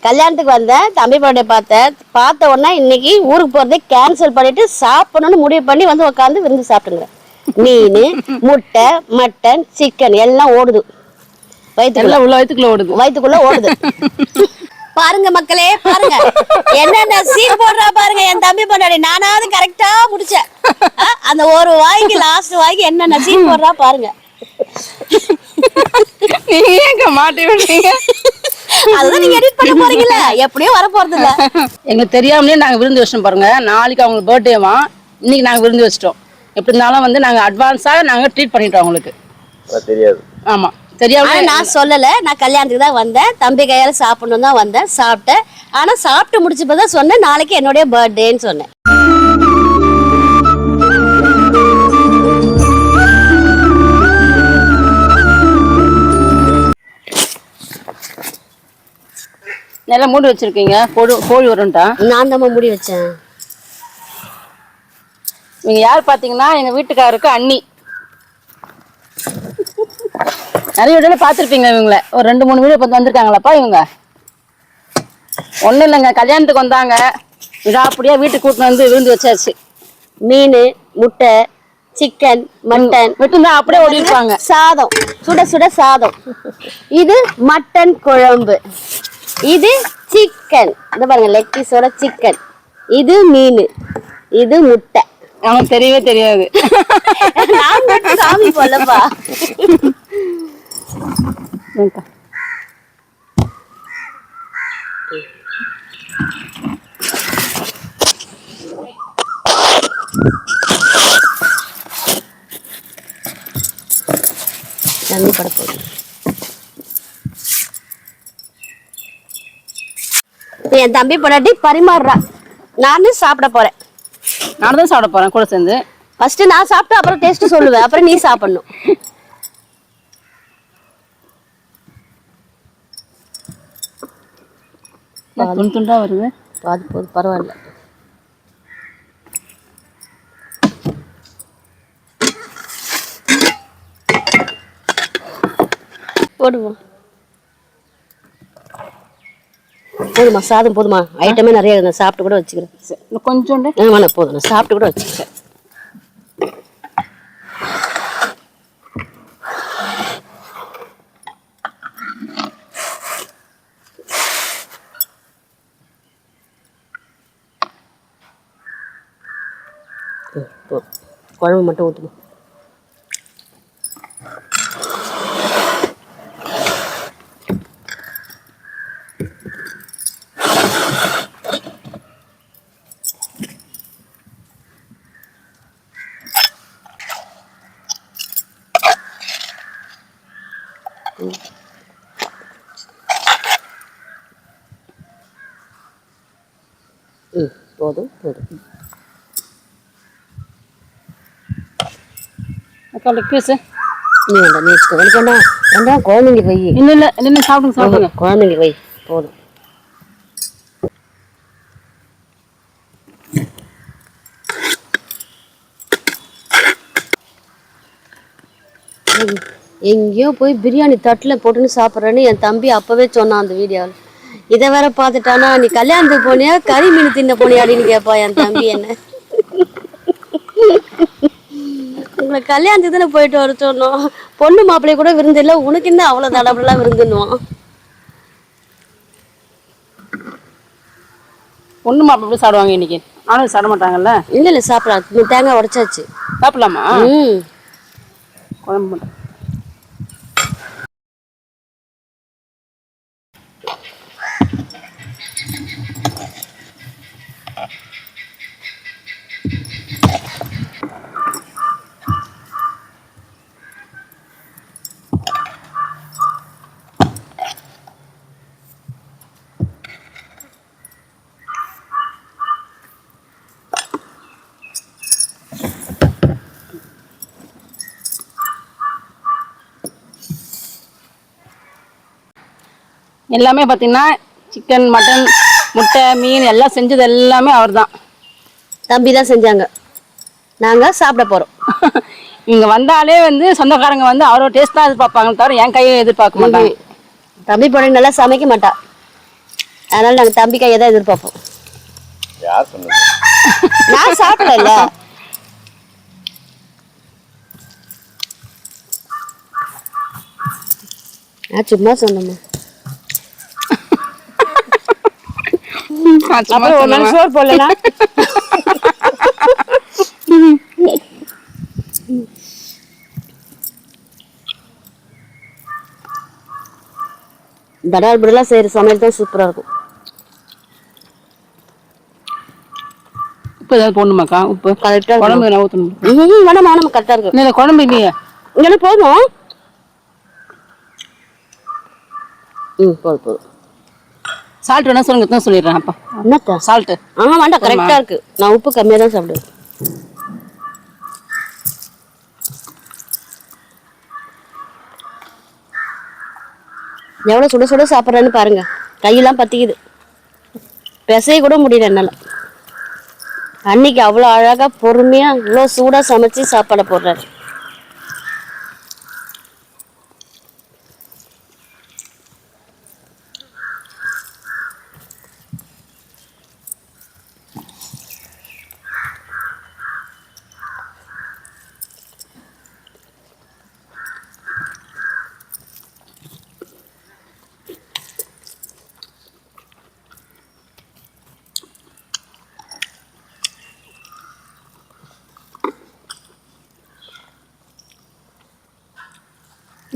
கல்யாணத்துக்கு வந்தேன், தம்பி பர்த்டே பார்த்த உடனே இன்னைக்கு ஊருக்கு போறதே கேன்சல் பண்ணிட்டு சாப்பிடணும்னு முடிவு பண்ணி வந்து உட்காந்து விருந்து சாப்பிட்டுங்க. மீன், முட்டை, மட்டன், சிக்கன் எல்லாம் ஓடுது வயிற்றுக்குள்ள ஓடுது. பாருங்க மக்களே, பாருங்க என்னென்ன சீன் போடுறா பாருங்க என் தம்பி பொண்டாடி. நானாவது கரெக்டா முடிச்சேன். அந்த ஒரு வாய்க்கு லாஸ்ட் வாய்க்கு என்னென்ன சீன் போடுறா பாருங்க. நீங்க மாட்டி விட்டீங்க. அதுதான் நீங்க எடிட் பண்ண போறீங்கல்ல, எப்படியும் வர போறது இல்ல. எங்களுக்கு தெரியாமலே நாங்க விருந்து வச்சிட்டோம் பாருங்க. நாளைக்கு அவங்களுக்கு பர்த்டேவா, இன்னைக்கு நாங்க விருந்து வச்சிட்டோம். எப்படி இருந்தாலும் வந்து நாங்க அட்வான்ஸா நாங்க ட்ரீட் பண்ணிட்டோம் அவங்களுக்கு. தெரியாது. ஆமா தெரியாம நான் சொல்லல. நான் கல்யாணத்துக்கு தான் வந்தேன், தம்பி கையால சாப்பிடணும் தான் வந்தேன், சாப்பிட்டேன். ஆனா சாப்பிட்டு முடிச்சப்பதான் சொன்னேன் நாளைக்கு என்னுடைய பர்த்டேன்னு சொன்னேன். நல்லா மூடி வச்சிருக்கீங்க. கோழி வரும்ட்டா. நான் தான் மூடி வச்சேன். நீங்க யார் பாத்தீங்கன்னா எங்க வீட்டுக்காரருக்கு அண்ணி. நிறைய வீடியோல பாத்துருப்பீங்க இவங்கள. ஒரு 2-3 வீடியோ பார்த்து வந்திருக்காங்களாப்பா இவங்க. ஒன்றும் இல்லைங்க, கல்யாணத்துக்கு வந்தாங்க. அப்படியே வீட்டுக்கு கூட்டின்னு வந்து விருந்து வச்சாச்சு. மீன், முட்டை, சிக்கன், மட்டன் விட்டுதான் அப்படியே ஓடிருப்பாங்க. சாதம், சுட சுட சாதம். இது மட்டன் குழம்பு, இது சிக்கன், இந்த பாருங்க லெக் பீஸோட சிக்கன். இது மீன், இது முட்டை. அவனுக்கு தெரியவே தெரியாது. நான் சாமி போலப்பா. தண்ணி பட போகுது. என் தம்பி பொண்டாட்டி பரிமாறுறா, நானும் சாப்பிட போறேன். நான் தான் சாப்பிட போறேன் கூட சேர்ந்து. ஃபர்ஸ்ட் நான் சாப்பிட்டு அப்புறம் டேஸ்ட் சொல்லுவேன், அப்புறம் நீ சாப்பிடணும். துண்டு துண்டா வருது. பாது போது பரவாயில்ல. போடுவோம். போதுமா சாதம் போதுமா? ஐட்டமே நிறைய இருந்தா சாப்பிட்டு கூட வச்சுக்கிறேன். கொஞ்சோண்டு வேணாம், போதும், நான் சாப்பிட்டு கூட வச்சுக்கிறேன். குழம்பு மட்டும் ஊற்றுமா. போதும் போதும். நீ வேண்டாம், நீ வச்சுக்கோ. எனக்கு வேண்டாம் வேண்டாம், குழந்தைங்க வை. இன்னும் இல்லை, இன்னும் சாப்பிடுங்க சாப்பிடுங்க. குழந்தைங்க வை, போதும். எங்கேயோ போய் பிரியாணி தட்டில் போட்டுன்னு சாப்பிட்றேன்னு என் தம்பி அப்பவே சொன்னான் அந்த வீடியோவில். இதை வேற பார்த்துட்டானா, நீ கல்யாணத்துக்கு போனியா கறி மீன் தின்ன போனியாடின்னு கேட்பா என் தம்பி என்ன. உங்களை கல்யாணத்துக்கு தானே போயிட்டு வர சொன்னோம், பொண்ணு மாப்பிள்ளைய கூட விருந்து இல்லை, உனக்கு என்ன அவ்வளோ தடபெல்லாம் விருந்துன்னுவான். பொண்ணு மாப்பிள்ளை சாப்பிடுவாங்க இன்னைக்கு, ஆனால் சாப்பிட மாட்டாங்கல்ல. இல்லை இல்லை சாப்பிடலாம், தேங்காய் உடைச்சாச்சு, சாப்பிடலாமா? குழம்பு மட்டும். எல்லாமே பார்த்தீங்கன்னா சிக்கன், மட்டன், முட்டை, மீன் எல்லாம் செஞ்சது எல்லாமே அவர் தான். தம்பி தான் செஞ்சாங்க, நாங்கள் சாப்பிட போகிறோம். இங்கே வந்தாலே வந்து சொந்தக்காரங்க வந்து அவரோட டேஸ்ட் தான் எதிர்பார்ப்பாங்க, தவிர என் கையை எதிர்பார்க்க மாட்டாங்க. தம்பி பொண்ணு நல்லா சமைக்க மாட்டா. அதனால நாங்க தம்பி கையை தான் எதிர்பார்ப்போம். யார் சொன்னது? நான் சாப்பிடல. நான் சும்மா சொன்னேம்மா. அப்புறம் ஒரு நாள் சோறு போடலனா தடால் புடலா செய்யற சமையல் தான் சூப்பரா இருக்கும். உப்பு ஏதாவது போடணுமாக்கா? உப்பு கரெக்டா குழம்பு என்ன ஊற்றணும்? வேணாம் வேணாம் கரெக்டா இருக்கு. இல்லை குழம்பு இல்லையே. இங்கே போதும். போதும் போதும். சால்ட் வேணா சொல்லுங்க, தான் சொல்லிடுறேன். அப்பா என்னத்த சால்ட்டு? வேண்டாம், கரெக்டா இருக்கு. நான் உப்பு கம்மியாக தான் சாப்பிடுவேன். எவ்வளோ சுட சுட சாப்பிட்றேன்னு பாருங்க. கையெல்லாம் பத்திக்குது, பிசைய கூட முடியல என்னால. அன்னைக்கு அவ்வளோ அழகா பொறுமையா இவ்வளோ சூடா சமைச்சு சாப்பாடை போடுறாரு.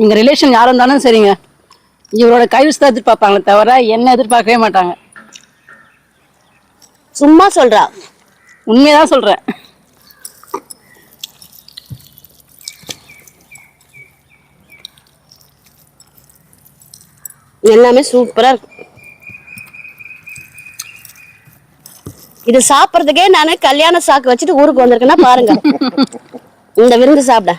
எங்கள் ரிலேஷன் யாரும் இருந்தாலும் சரிங்க, இவரோட கைவிஸ் தான் எதிர்பார்ப்பாங்களே தவிர என்ன எதிர்பார்க்கவே மாட்டாங்க. சும்மா சொல்றா, உண்மையதான் சொல்கிறேன். எல்லாமே சூப்பரா இருக்கு. இது சாப்பிட்றதுக்கே நான் கல்யாண சாக்கு வச்சுட்டு ஊருக்கு வந்திருக்கேன்னா பாருங்க இந்த விருந்து சாப்பிட.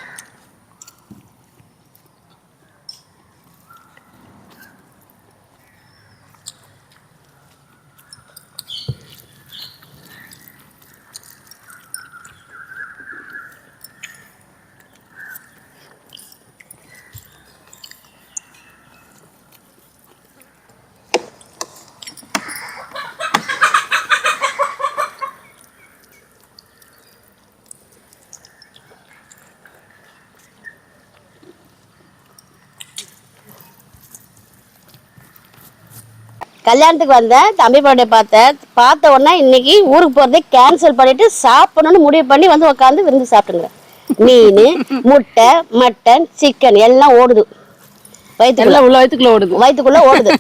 கல்யாணத்துக்கு வந்தேன், தம்பி பர்த்டே பார்த்த உடனே இன்னைக்கு ஊருக்கு போறதே கேன்சல் பண்ணிட்டு சாப்பிடணும்னு முடிவு பண்ணி வந்து உட்காந்து விருந்து சாப்பிட்டுங்க. மீன், முட்டை, மட்டன், சிக்கன் எல்லாம் ஓடுது வயிற்றுக்குள்ள. உள்ள வயிற்றுக்குள்ள ஓடுது.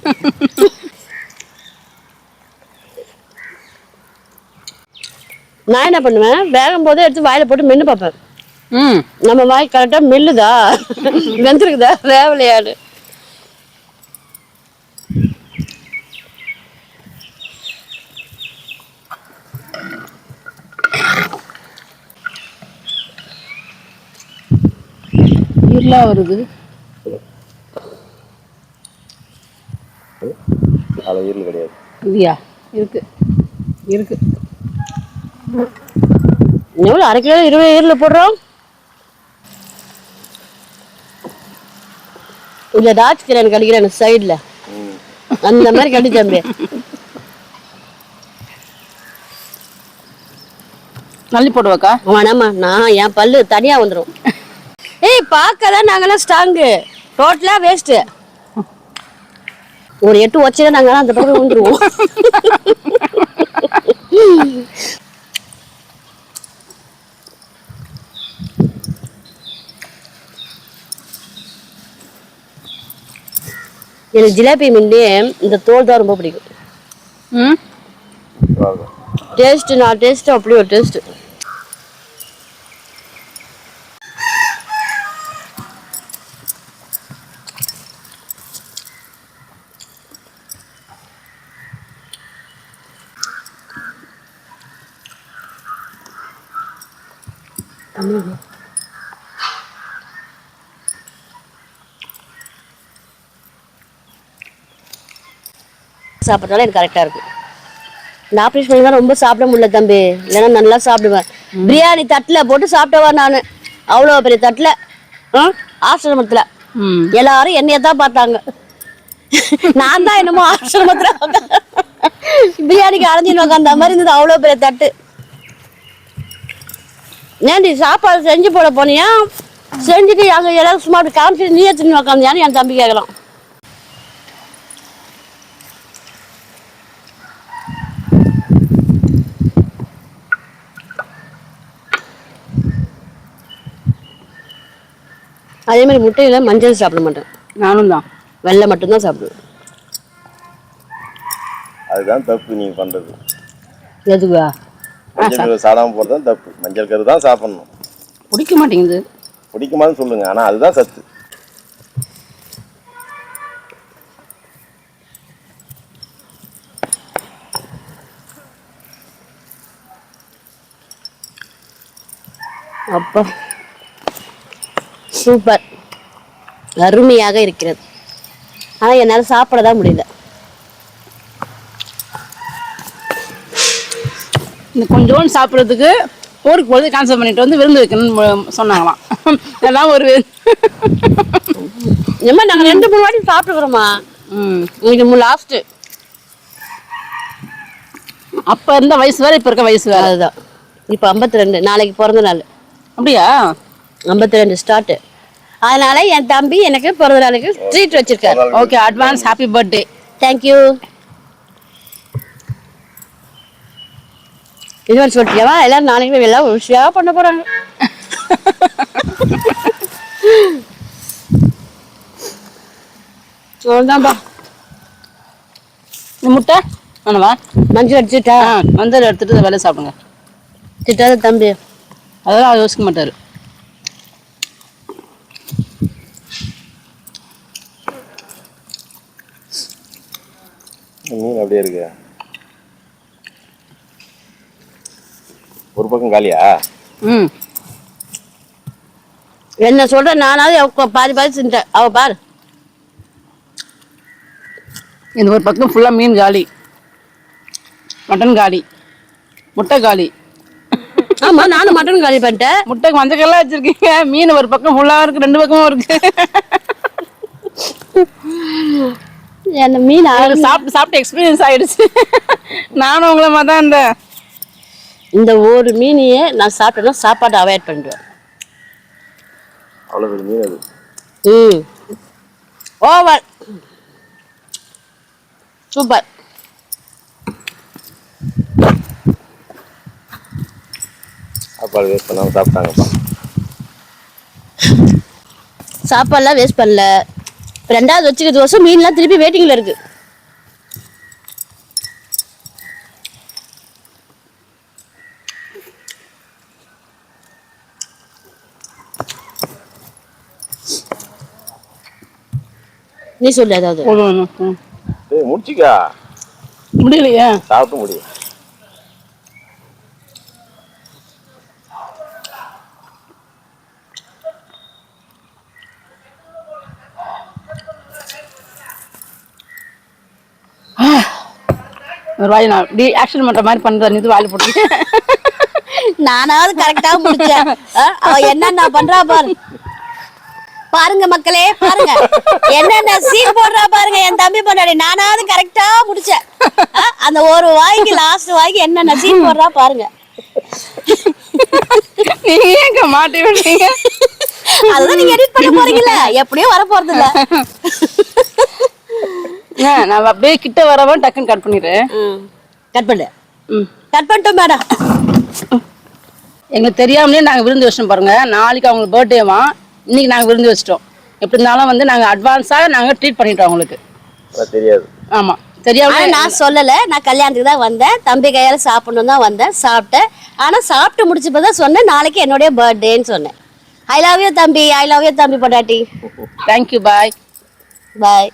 நான் என்ன பண்ணுவேன், வேகும் போதே எடுத்து வாயில போட்டு மென்னு பார்ப்பேன். நம்ம வாய் கரெக்டா மெல்லுதா வெந்திருக்குதா வேவலையாடு. ஈரலாம் வருது. ஈரல் கிடையாது இல்லையா? இருக்கு இருக்கு. எவ்வளோ 1/2 கிலோ 20 ஈரல் போடுறோம். இல்ல ராஜ்கிரண் கடிக்கிறேன் சைட்ல அந்த மாதிரி கடி தம்பி. நல்லி போடுவாக்கா? வேணாமா, நான் என் பல்லு தனியா வந்துடும். ஏய் பார்க்கதான் நாங்கெல்லாம் ஸ்ட்ராங்கு, டோட்டலா வேஸ்ட். ஒரு 8 வச்சுதான் நாங்கெல்லாம் அந்த பக்கம் வந்துருவோம். எனக்கு ஜிலேபி மீன்லே இந்த தோல் தான் ரொம்ப பிடிக்கும். டேஸ்ட் நான் டேஸ்ட் அப்படி ஒரு டேஸ்ட். சாப்பிட்றதால எனக்கு கரெக்டாக இருக்கும். இந்த ஆப்ரேஷன் பண்ணி தான் ரொம்ப சாப்பிட முடியல தம்பி, இல்லைன்னா நல்லா சாப்பிடுவேன். பிரியாணி தட்டில் போட்டு சாப்பிட்டவா நான், அவ்வளோ பெரிய தட்டில். ஆசிரமத்தில் எல்லாரும் என்னைய தான் பார்த்தாங்க. நான் தான் என்னமோ ஆசிரமத்தில் வரைக்கும் அரைஞ்சின்னு உட்காந்த மாதிரி இருந்தது அவ்வளோ பெரிய தட்டு. ஏன்டி சாப்பாடு செஞ்சு போட போனியா, செஞ்சுட்டு அங்கே எல்லாரும் சும்மா அப்படி காமிச்சிட்டு நீ எடுத்துன்னு உட்காந்தியான்னு என் தம்பி கேட்கலாம். அதே மாதிரி முட்டையில மஞ்சள் சாப்பிட மாட்டேன். நானும் தான் வெள்ளை மட்டும்தான் சாப்பிடுவேன். அதுதான் தப்பு நீங்க பண்றது. எதுவா? மஞ்சள் கரு சாப்பிடாம போறது தப்பு. மஞ்சள் கரு தான் சாப்பிடணும். பிடிக்க மாட்டேங்குது. பிடிக்குமான்னு சொல்லுங்க, ஆனா அதுதான் சத்து. அப்பா சூப்பர், அருமையாக இருக்கிறது. ஆனால் என்னால் சாப்பிட தான் முடியல. இந்த கொஞ்சோண்டு சாப்பிட்றதுக்கு போருக்கு பொழுது கேன்சல் பண்ணிட்டு வந்து விருந்து வைக்கணும்னு சொன்னாங்களாம். எல்லாம் ஒரு ஏம்மா நாங்கள் 2-3 வாட்டி சாப்பிட்டுக்கிறோமா. இது லாஸ்ட்டு. அப்போ இருந்த வயசு வேறு இப்போ இருக்க வயசு வேறு. அதுதான். இப்போ 52, நாளைக்கு பிறந்த நாள். அப்படியா? 52 ஸ்டார்ட்டு. அதனால என் தம்பி எனக்கு பிறந்த நாளுக்கு ட்ரீட் வச்சிருக்காரு. Okay, advance happy birthday. Thank you. இது மாதிரி சொல்லிட்டியாவா? எல்லாரும் நாளைக்கு எல்லாம் விஷயமா பண்ண போறாங்க. அவ்வளோதான்ப்பா. இந்த முட்டை வேணவா? மஞ்சள் அடிச்சுட்டா மஞ்சள் எடுத்துட்டு வேலை சாப்பிடுங்க. திட்டாத தம்பி, அதெல்லாம் யோசிக்க மாட்டாரு. மீன் அப்படியே இருக்கு. ஒரு பக்கம் காலியா? என்ன சொல்ற, நானாவது பாதி செஞ்சேன். அவ பாரு, இந்த ஒரு பக்கம் ஃபுல்லாக மீன் காலி, மட்டன் காலி, முட்டை காலி. ஆமா நானும் மட்டன் காலி பண்ணிட்டேன். முட்டைக்கு மஞ்சக்கெல்லாம் வச்சிருக்கீங்க, மீன் ஒரு பக்கம் ஃபுல்லாக இருக்கு, 2 பக்கமும் இருக்கு. என்ன மீன் சாப்பிட்டு சாப்பிட்டு எக்ஸ்பீரியன்ஸ் ஆயிடுச்சு. நானும் உங்களை மாதிரி தான் இருந்தேன். இந்த ஒரு மீனையே நான் சாப்பிட்டேன்னா சாப்பாடு அவாய்ட் பண்ணிடுவேன். அவ்வளோ பெரிய மீன் அது. Over super. சாப்பாடு வேஸ்ட் பண்ணாமல் சாப்பிட்டாங்கப்பா. சாப்பாடுலாம் வேஸ்ட் பண்ணல. 2வது வச்சுக்கிறது வருஷம் மீன்லாம் திருப்பி வெயிட்டிங்ல இருக்கு. நீ சொல்லு ஏதாவது. முடிச்சிக்கா. முடியலையா? சாப்பிட்டு முடியும். ஒரு வாய் நான் இப்படி ஆக்ஷன் பண்ற மாதிரி பண்றேன். இது வாயில் போட்டு நானாவது கரெக்டா முடிச்சேன். அவ என்னென்ன பண்றா பாரு. பாருங்க மக்களே, பாருங்க என்னென்ன சீன் போடுறா பாருங்க என் தம்பி பொண்டாடி. நானாவது கரெக்டா முடிச்சேன். அந்த ஒரு வாய்க்கு லாஸ்ட் வாய்க்கு என்னென்ன சீன் போடுறா பாருங்க. நீங்க ஏங்க மாட்டி விடுறீங்க? அதுதான் நீங்க எடிட் பண்ண போறீங்கல்ல, எப்படியும் வர போறது இல்ல. நான் அப்படியே கிட்ட வரவன் டக்குன்னு கட் பண்ணிடுறேன். கட் பண்ணு. கட் பண்ணிட்டோம் மேடம். எங்களுக்கு தெரியாமலே நாங்கள் விருந்து வச்சிட்டோம் பாருங்க. நாளைக்கு அவங்களுக்கு பர்த்டேவா, இன்னைக்கு நாங்கள் விருந்து வச்சிட்டோம். எப்படி இருந்தாலும் வந்து நாங்கள் அட்வான்ஸாக நாங்கள் ட்ரீட் பண்ணிட்டோம் அவங்களுக்கு. தெரியாது. ஆமாம் தெரியாம நான் சொல்லலை. நான் கல்யாணத்துக்கு தான் வந்தேன், தம்பி கையால் சாப்பிடணும் தான் வந்தேன். சாப்பிட்டேன். ஆனால் சாப்பிட்டு முடிச்சப்போ தான் சொன்னேன் நாளைக்கு என்னுடைய பர்த்டேன்னு சொன்னேன். ஐ லவ் யூ தம்பி, ஐ லவ் யூ தம்பி பொண்டாட்டி. தேங்க்யூ, பாய் பாய்.